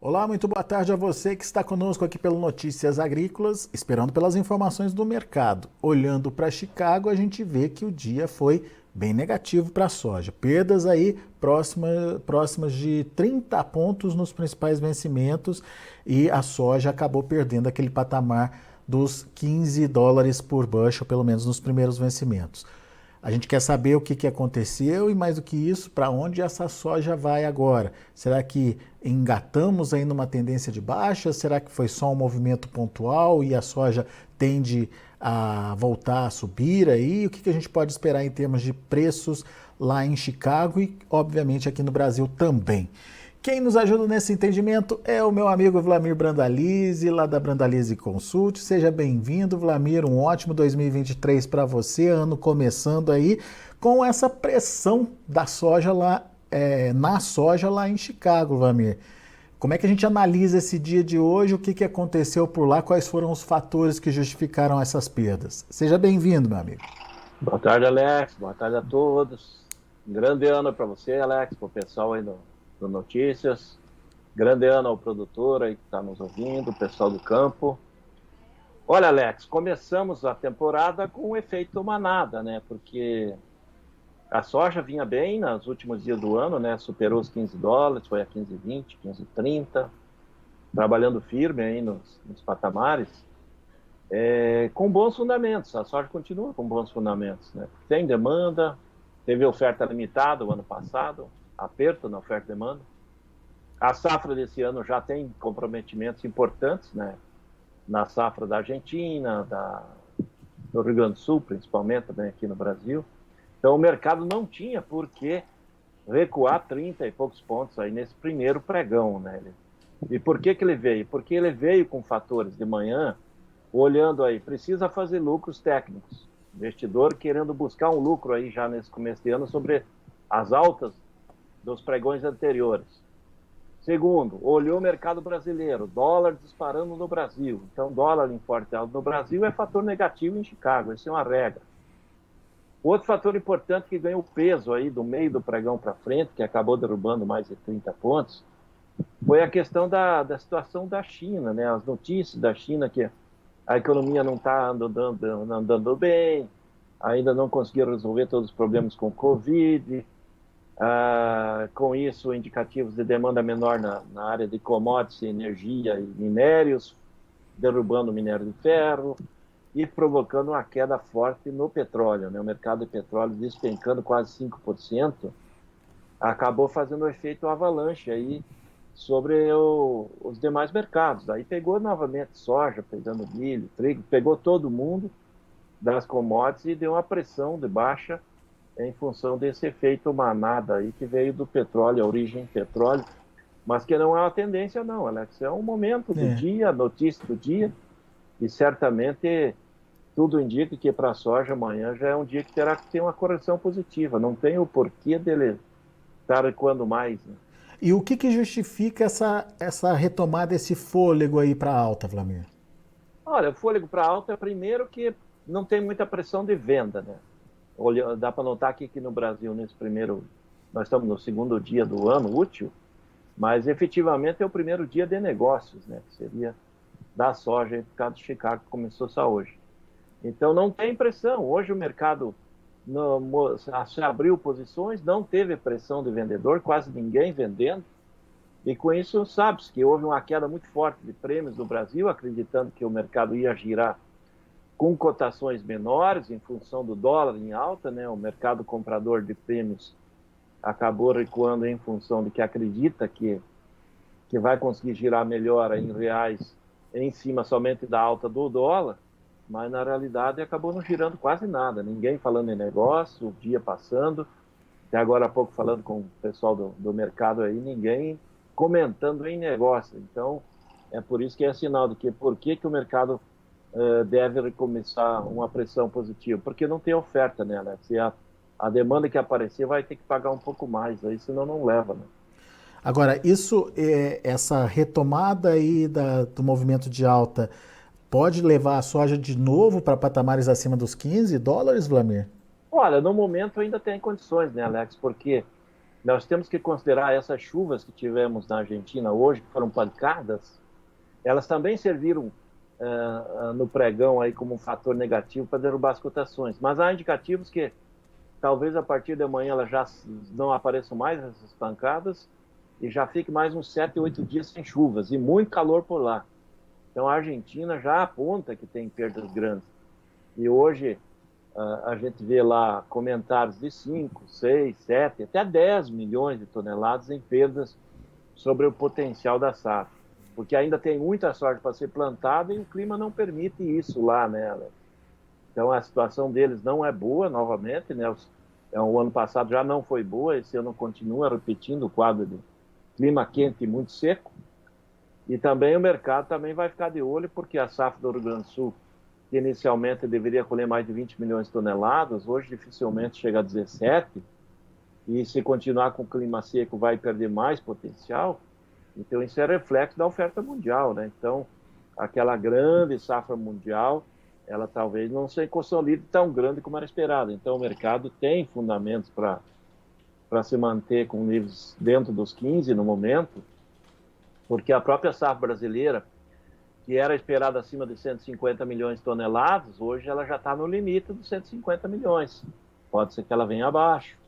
Olá, muito boa tarde a você que está conosco aqui pelo Notícias Agrícolas, esperando pelas informações do mercado. Olhando para Chicago, a gente vê que o dia foi bem negativo para a soja. Perdas aí próximas de 30 pontos nos principais vencimentos e a soja acabou perdendo aquele patamar dos 15 dólares por bushel, pelo menos nos primeiros vencimentos. A gente quer saber o que aconteceu e, mais do que isso, para onde essa soja vai agora. Será que engatamos aí numa tendência de baixa? Será que foi só um movimento pontual e a soja tende a voltar a subir aí? O que a gente pode esperar em termos de preços lá em Chicago e, obviamente, aqui no Brasil também? Quem nos ajuda nesse entendimento é o meu amigo Vlamir Brandalize, lá da Brandalize Consult. Seja bem-vindo, Vlamir. Um ótimo 2023 para você, ano começando aí com essa pressão da soja lá, na soja lá em Chicago, Vlamir. Como é que a gente analisa esse dia de hoje? O que aconteceu por lá? Quais foram os fatores que justificaram essas perdas? Seja bem-vindo, meu amigo. Boa tarde, Alex. Boa tarde a todos. Um grande ano para você, Alex, para o pessoal aí do Notícias. Grande ano ao produtor aí que está nos ouvindo, o pessoal do campo. Olha, Alex, começamos a temporada com o efeito manada, né? Porque a soja vinha bem nos últimos dias do ano, né? Superou os 15 dólares, foi a 15,20, 15,30, trabalhando firme aí nos patamares. Com bons fundamentos, a soja continua com bons fundamentos, né? Tem demanda, teve oferta limitada o ano passado, aperto na oferta e demanda. A safra desse ano já tem comprometimentos importantes, né? Na safra da Argentina, do Rio Grande do Sul, principalmente também aqui no Brasil. Então o mercado não tinha por que recuar 30 e poucos pontos aí nesse primeiro pregão, né? E por que ele veio? Porque ele veio com fatores de manhã, olhando aí, precisa fazer lucros técnicos. Investidor querendo buscar um lucro aí já nesse começo de ano sobre as altas dos pregões anteriores. Segundo, olhou o mercado brasileiro, dólar disparando no Brasil. Então, dólar em forte alta no Brasil é fator negativo em Chicago, isso é uma regra. Outro fator importante que ganhou peso aí do meio do pregão para frente, que acabou derrubando mais de 30 pontos, foi a questão da situação da China, né? As notícias da China que a economia não está andando bem, ainda não conseguiram resolver todos os problemas com o Covid, com isso indicativos de demanda menor na área de commodities, energia e minérios, derrubando o minério de ferro e provocando uma queda forte no petróleo, né? O mercado de petróleo despencando quase 5%, acabou fazendo um efeito avalanche aí sobre os demais mercados. Aí pegou novamente soja, pegando milho, trigo, pegou todo mundo das commodities e deu uma pressão de baixa em função desse efeito manada aí que veio do petróleo, a origem petróleo, mas que não é uma tendência não, Alex, é um momento do dia, notícia do dia, e certamente tudo indica que para a soja amanhã já é um dia que terá que ter uma correção positiva, não tem o porquê dele estar recuando mais, né? E o que justifica essa retomada, esse fôlego aí para alta, Vlamir? Olha, o fôlego para alta é primeiro que não tem muita pressão de venda, né? Dá para notar aqui que no Brasil, nós estamos no segundo dia do ano útil, mas efetivamente é o primeiro dia de negócios, né? Que seria da soja aí por causa de Chicago, que começou só hoje. Então não tem pressão. Hoje o mercado se abriu posições, não teve pressão de vendedor, quase ninguém vendendo, e com isso sabe-se que houve uma queda muito forte de prêmios no Brasil, acreditando que o mercado ia girar com cotações menores em função do dólar em alta, né? O mercado comprador de prêmios acabou recuando em função de que acredita que vai conseguir girar melhor em reais em cima somente da alta do dólar, mas na realidade acabou não girando quase nada, ninguém falando em negócio, o dia passando, até agora há pouco falando com o pessoal do mercado aí, ninguém comentando em negócio. Então é por isso que é sinal de que por que o mercado deve recomeçar uma pressão positiva, porque não tem oferta, né, Alex? E a demanda que aparecer vai ter que pagar um pouco mais, aí senão não leva, né? Agora, essa retomada aí do movimento de alta pode levar a soja de novo para patamares acima dos 15 dólares, Vlamir? Olha, no momento ainda tem condições, né, Alex? Porque nós temos que considerar essas chuvas que tivemos na Argentina hoje, que foram pancadas, elas também serviram no pregão aí como um fator negativo para derrubar as cotações. Mas há indicativos que talvez a partir de amanhã elas já não apareçam mais essas pancadas e já fique mais uns 7, 8 dias sem chuvas e muito calor por lá. Então a Argentina já aponta que tem perdas grandes. E hoje a gente vê lá comentários de 5, 6, 7, até 10 milhões de toneladas em perdas sobre o potencial da safra. Porque ainda tem muita sorte para ser plantada e o clima não permite isso lá, né, Alex? Então a situação deles não é boa, novamente, né? O ano passado já não foi boa, esse ano continua repetindo o quadro de clima quente e muito seco. E também o mercado também vai ficar de olho, porque a safra do Rio Grande do Sul, que inicialmente deveria colher mais de 20 milhões de toneladas, hoje dificilmente chega a 17, e se continuar com o clima seco vai perder mais potencial. Então isso é reflexo da oferta mundial, né? Então aquela grande safra mundial, ela talvez não se consolide tão grande como era esperado. Então o mercado tem fundamentos para se manter com níveis dentro dos 15 no momento, porque a própria safra brasileira, que era esperada acima de 150 milhões de toneladas, hoje ela já está no limite dos 150 milhões. Pode ser que ela venha abaixo,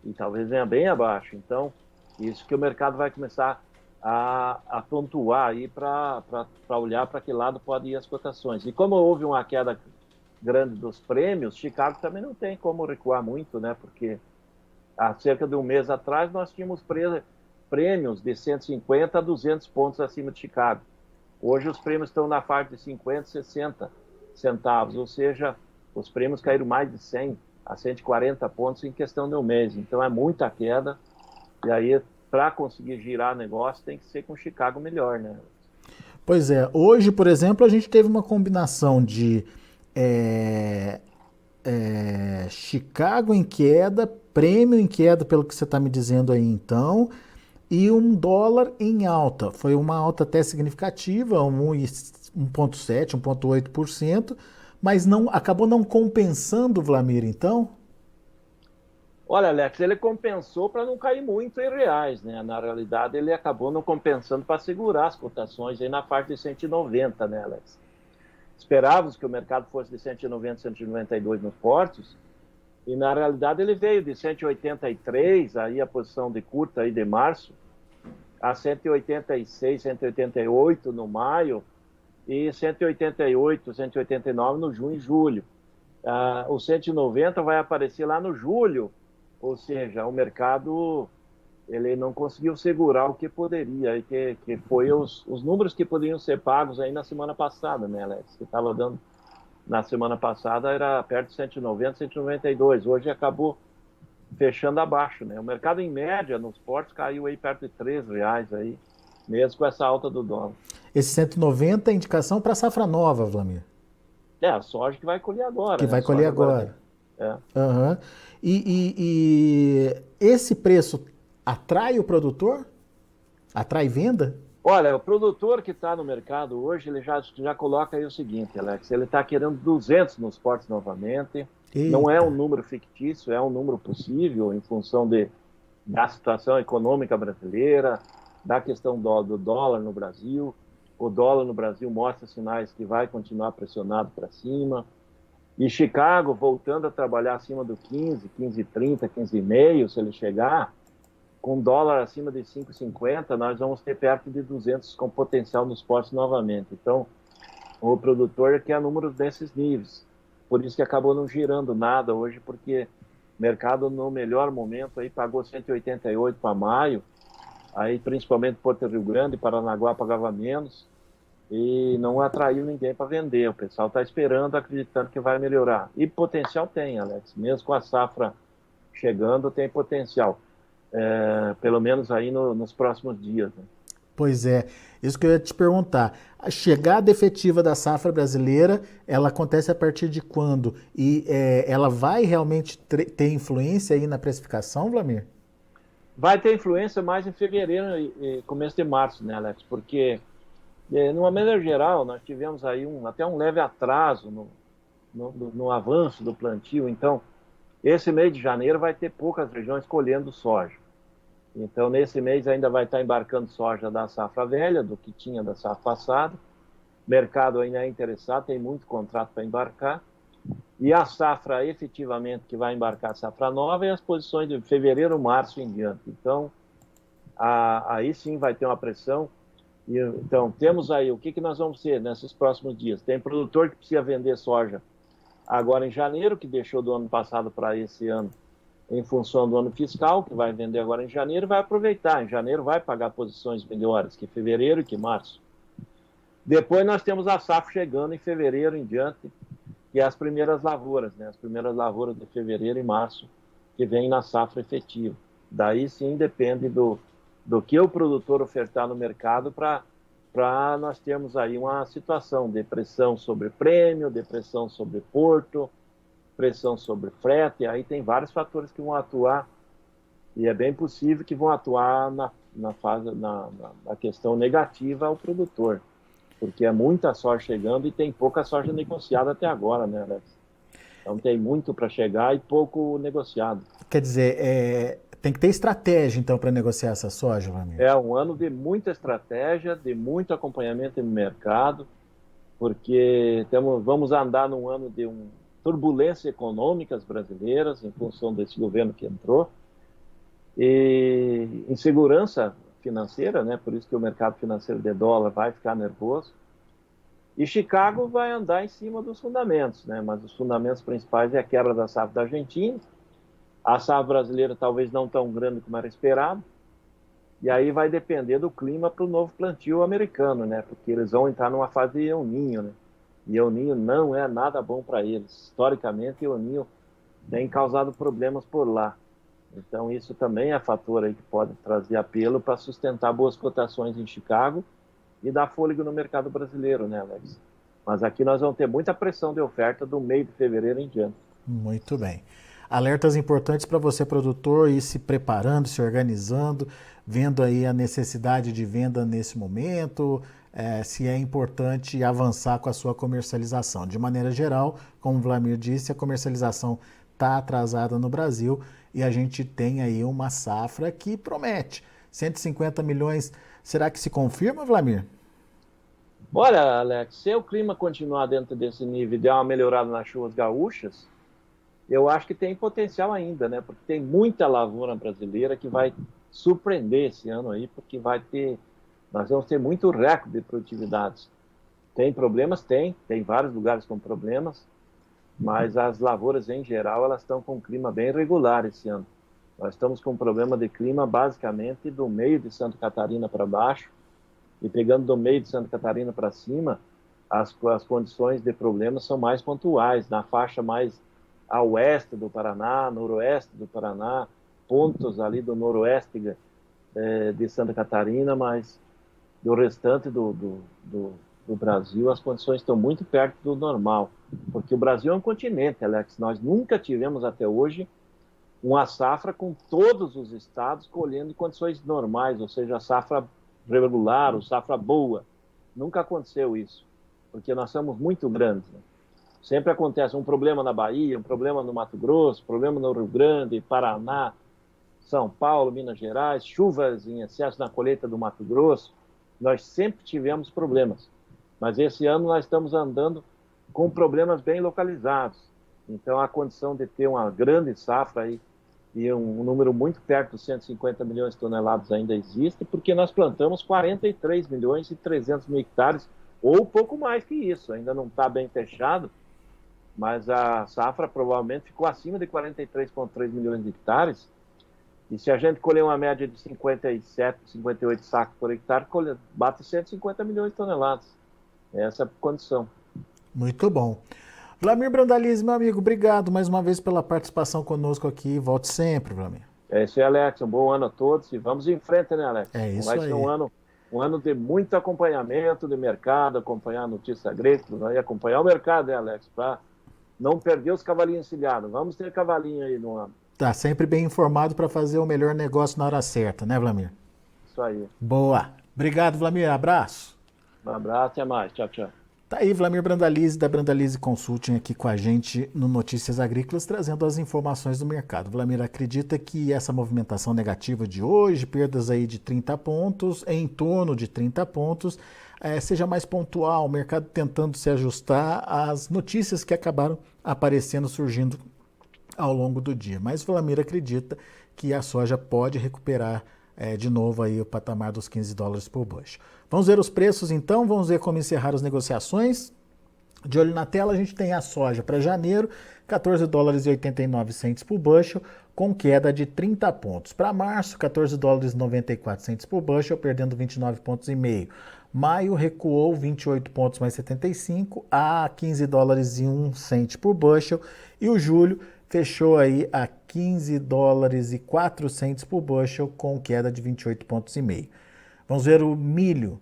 e talvez venha bem abaixo. Então, isso que o mercado vai começar a pontuar aí para olhar para que lado podem ir as cotações. E como houve uma queda grande dos prêmios, Chicago também não tem como recuar muito, né? Porque há cerca de um mês atrás nós tínhamos prêmios de 150 a 200 pontos acima de Chicago. Hoje os prêmios estão na faixa de 50, 60 centavos, ou seja, os prêmios caíram mais de 100 a 140 pontos em questão de um mês. Então é muita queda, e aí para conseguir girar negócio tem que ser com Chicago melhor, né? Pois é, hoje, por exemplo, a gente teve uma combinação de Chicago em queda, prêmio em queda, pelo que você está me dizendo aí então, e um dólar em alta. Foi uma alta até significativa, 1,7%, 1,8%, mas acabou não compensando, Vlamir, então? Olha, Alex, ele compensou para não cair muito em reais, né? Na realidade, ele acabou não compensando para segurar as cotações aí na faixa de 190, né, Alex? Esperávamos que o mercado fosse de 190, 192 nos portos, e na realidade ele veio de 183, aí a posição de curta aí de março, a 186, 188 no maio, e 188, 189 no junho e julho. O 190 vai aparecer lá no julho, ou seja, o mercado ele não conseguiu segurar o que poderia, e que foi os números que poderiam ser pagos aí na semana passada, né, Alex? Que estava dando na semana passada era perto de 190, 192. Hoje acabou fechando abaixo, né? O mercado em média nos portos caiu aí perto de R$3 aí, mesmo com essa alta do dólar. Esse 190 é indicação para safra nova, Vlamir. A soja que vai colher agora. Que né? vai colher agora. Uhum. E esse preço atrai o produtor? Atrai venda? Olha, o produtor que está no mercado hoje, ele já coloca aí o seguinte, Alex, ele está querendo 200 nos portos novamente. Eita. Não é um número fictício, é um número possível em função da situação econômica brasileira, da questão do dólar no Brasil. O dólar no Brasil mostra sinais que vai continuar pressionado para cima. E Chicago, voltando a trabalhar acima do 15, 15,30, 15,5, se ele chegar, com dólar acima de 5,50, nós vamos ter perto de 200 com potencial nos portos novamente. Então, o produtor quer números desses níveis. Por isso que acabou não girando nada hoje, porque o mercado no melhor momento aí pagou 188 para maio, aí principalmente Porto Rio Grande e Paranaguá pagava menos, e não atraiu ninguém para vender. O pessoal está esperando, acreditando que vai melhorar. E potencial tem, Alex. Mesmo com a safra chegando, tem potencial. Pelo menos aí nos próximos dias. Né? Pois é, isso que eu ia te perguntar. A chegada efetiva da safra brasileira, ela acontece a partir de quando? E ela vai realmente ter influência aí na precificação, Vlamir? Vai ter influência mais em fevereiro e começo de março, né, Alex? Porque, de uma maneira geral, nós tivemos aí até um leve atraso no avanço do plantio. Então, esse mês de janeiro vai ter poucas regiões colhendo soja. Então, nesse mês ainda vai estar embarcando soja da safra velha, do que tinha da safra passada. O mercado ainda é interessado, tem muito contrato para embarcar. E a safra, efetivamente, que vai embarcar a safra nova, é as posições de fevereiro, março em diante. Então, aí sim vai ter uma pressão. Então, temos aí, o que nós vamos ter nesses próximos dias? Tem produtor que precisa vender soja agora em janeiro, que deixou do ano passado para esse ano, em função do ano fiscal, que vai vender agora em janeiro, vai aproveitar. Em janeiro vai pagar posições melhores que fevereiro e que março. Depois nós temos a safra chegando em fevereiro em diante, que é as primeiras lavouras, né? As primeiras lavouras de fevereiro e março, que vem na safra efetiva. Daí sim depende do que o produtor ofertar no mercado para nós termos aí uma situação de pressão sobre prêmio, de pressão sobre porto, pressão sobre frete. Aí tem vários fatores que vão atuar e é bem possível que vão atuar na questão negativa ao produtor, porque é muita soja chegando e tem pouca soja negociada até agora, né, Alex? Então tem muito para chegar e pouco negociado. Quer dizer, tem que ter estratégia, então, para negociar essa soja, Vlamir? É um ano de muita estratégia, de muito acompanhamento no mercado, porque vamos andar num ano de turbulências econômicas brasileiras, em função desse governo que entrou, e insegurança financeira, né? Por isso que o mercado financeiro de dólar vai ficar nervoso. E Chicago vai andar em cima dos fundamentos, né? Mas os fundamentos principais é a quebra da safra da Argentina, a safra brasileira talvez não tão grande como era esperado, e aí vai depender do clima para o novo plantio americano, né? Porque eles vão entrar numa fase de El Niño, né? E El Niño não é nada bom para eles. Historicamente, El Niño tem causado problemas por lá. Então, isso também é fator aí que pode trazer apelo para sustentar boas cotações em Chicago e dar fôlego no mercado brasileiro, né, Alex? Mas aqui nós vamos ter muita pressão de oferta do meio de fevereiro em diante. Muito bem. Alertas importantes para você, produtor, ir se preparando, se organizando, vendo aí a necessidade de venda nesse momento, se é importante avançar com a sua comercialização. De maneira geral, como o Vlamir disse, a comercialização está atrasada no Brasil e a gente tem aí uma safra que promete. 150 milhões, será que se confirma, Vlamir? Olha, Alex, se o clima continuar dentro desse nível e der uma melhorada nas chuvas gaúchas, eu acho que tem potencial ainda, né? Porque tem muita lavoura brasileira que vai surpreender esse ano aí, porque nós vamos ter muito recorde de produtividades. Tem problemas? Tem vários lugares com problemas, mas as lavouras em geral, elas estão com um clima bem regular esse ano. Nós estamos com um problema de clima basicamente do meio de Santa Catarina para baixo, e pegando do meio de Santa Catarina para cima, as condições de problemas são mais pontuais, na faixa mais a oeste do Paraná, noroeste do Paraná, pontos ali do noroeste de Santa Catarina, mas do restante do Brasil as condições estão muito perto do normal, porque o Brasil é um continente, Alex. Nós nunca tivemos até hoje uma safra com todos os estados colhendo em condições normais, ou seja, a safra regular, ou safra boa. Nunca aconteceu isso, porque nós somos muito grandes, né? Sempre acontece um problema na Bahia, um problema no Mato Grosso, problema no Rio Grande, Paraná, São Paulo, Minas Gerais, chuvas em excesso na colheita do Mato Grosso. Nós sempre tivemos problemas, mas esse ano nós estamos andando com problemas bem localizados. Então a condição de ter uma grande safra aí, e um número muito perto dos 150 milhões de toneladas ainda existe, porque nós plantamos 43 milhões e 300 mil hectares, ou pouco mais que isso, ainda não está bem fechado, mas a safra provavelmente ficou acima de 43,3 milhões de hectares, e se a gente colher uma média de 57, 58 sacos por hectare, bate 150 milhões de toneladas. Essa é a condição. Muito bom. Vlamir Brandalize, meu amigo, obrigado mais uma vez pela participação conosco aqui. Volte sempre, Vlamir. É isso aí, Alex. Um bom ano a todos e vamos em frente, né, Alex? É isso aí. Vai ser um ano de muito acompanhamento de mercado, acompanhar a notícia agrícola, acompanhar o mercado, né, Alex? Para não perder os cavalinhos encilhados. Vamos ter cavalinho aí no ano. Tá sempre bem informado para fazer o melhor negócio na hora certa, né, Vlamir? Isso aí. Boa. Obrigado, Vlamir. Abraço. Um abraço, até mais. Tchau, tchau. Tá aí Vlamir Brandalize, da Brandalize Consulting, aqui com a gente no Notícias Agrícolas, trazendo as informações do mercado. Vlamir acredita que essa movimentação negativa de hoje, perdas aí de 30 pontos, em torno de 30 pontos, seja mais pontual, o mercado tentando se ajustar às notícias que acabaram aparecendo, surgindo ao longo do dia. Mas Vlamir acredita que a soja pode recuperar de novo aí o patamar dos 15 dólares por bushel. Vamos ver os preços então, vamos ver como encerrar as negociações. De olho na tela, a gente tem a soja para janeiro, 14 dólares e 89 centes por bushel, com queda de 30 pontos. Para março, 14 dólares e 94 centes por bushel, perdendo 29 pontos e meio. Maio recuou 28 pontos mais 75 a 15 dólares e 1 cento por bushel. E o julho fechou aí a 15 dólares e 4 centes por bushel, com queda de 28 pontos e meio. Vamos ver o milho.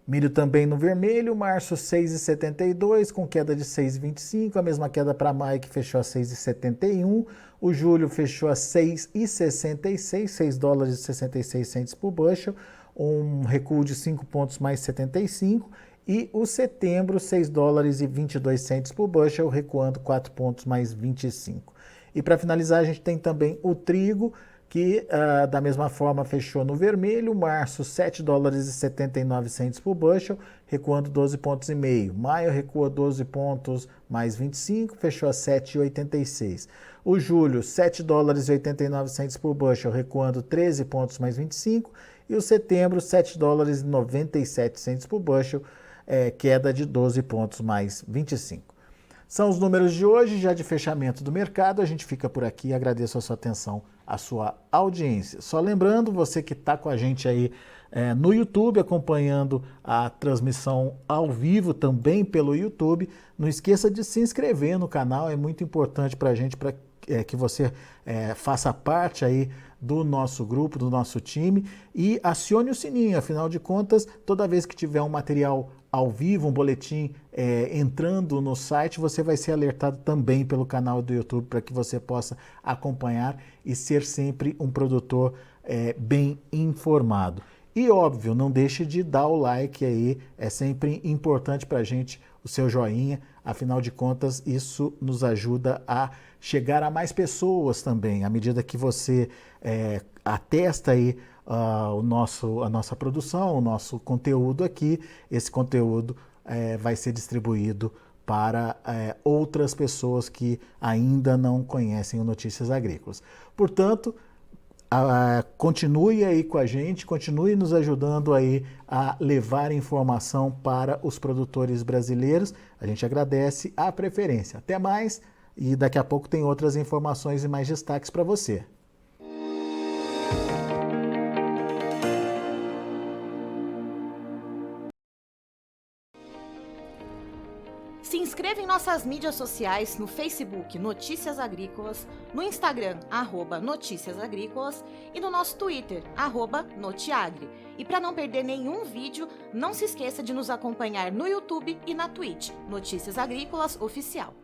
Milho também no vermelho, março 6,72, com queda de 6,25, a mesma queda para maio, que fechou a 6,71. O julho fechou a 6,66, 6 dólares e 66 centes por bushel, um recuo de 5 pontos mais 75. E o setembro, 6 dólares e 22 centes por bushel, recuando 4 pontos mais 25. E para finalizar, a gente tem também o trigo, que da mesma forma fechou no vermelho, março 7 dólares e 79 centes por bushel, recuando 12 pontos e meio. Maio recuou 12 pontos mais 25, fechou a 7,86. O julho 7 dólares e 89 centes por bushel, recuando 13 pontos mais 25. E o setembro 7 dólares e 97 centes por bushel, queda de 12 pontos mais 25. São os números de hoje, já de fechamento do mercado. A gente fica por aqui, agradeço a sua atenção, a sua audiência. Só lembrando, você que está com a gente aí no YouTube, acompanhando a transmissão ao vivo também pelo YouTube, não esqueça de se inscrever no canal, é muito importante para a gente, para que você faça parte aí do nosso grupo, do nosso time, e acione o sininho, afinal de contas, toda vez que tiver um material ao vivo, um boletim entrando no site, você vai ser alertado também pelo canal do YouTube para que você possa acompanhar e ser sempre um produtor bem informado. E óbvio, não deixe de dar o like aí, é sempre importante para a gente o seu joinha, afinal de contas isso nos ajuda a chegar a mais pessoas também, à medida que você atesta aí a nossa produção, o nosso conteúdo aqui, esse conteúdo vai ser distribuído para outras pessoas que ainda não conhecem o Notícias Agrícolas. Portanto, continue aí com a gente, continue nos ajudando aí a levar informação para os produtores brasileiros. A gente agradece a preferência. Até mais e daqui a pouco tem outras informações e mais destaques para você. Se inscreva em nossas mídias sociais, no Facebook Notícias Agrícolas, no Instagram @Notícias Agrícolas e no nosso Twitter @Notiagre. E para não perder nenhum vídeo, não se esqueça de nos acompanhar no YouTube e na Twitch, Notícias Agrícolas Oficial.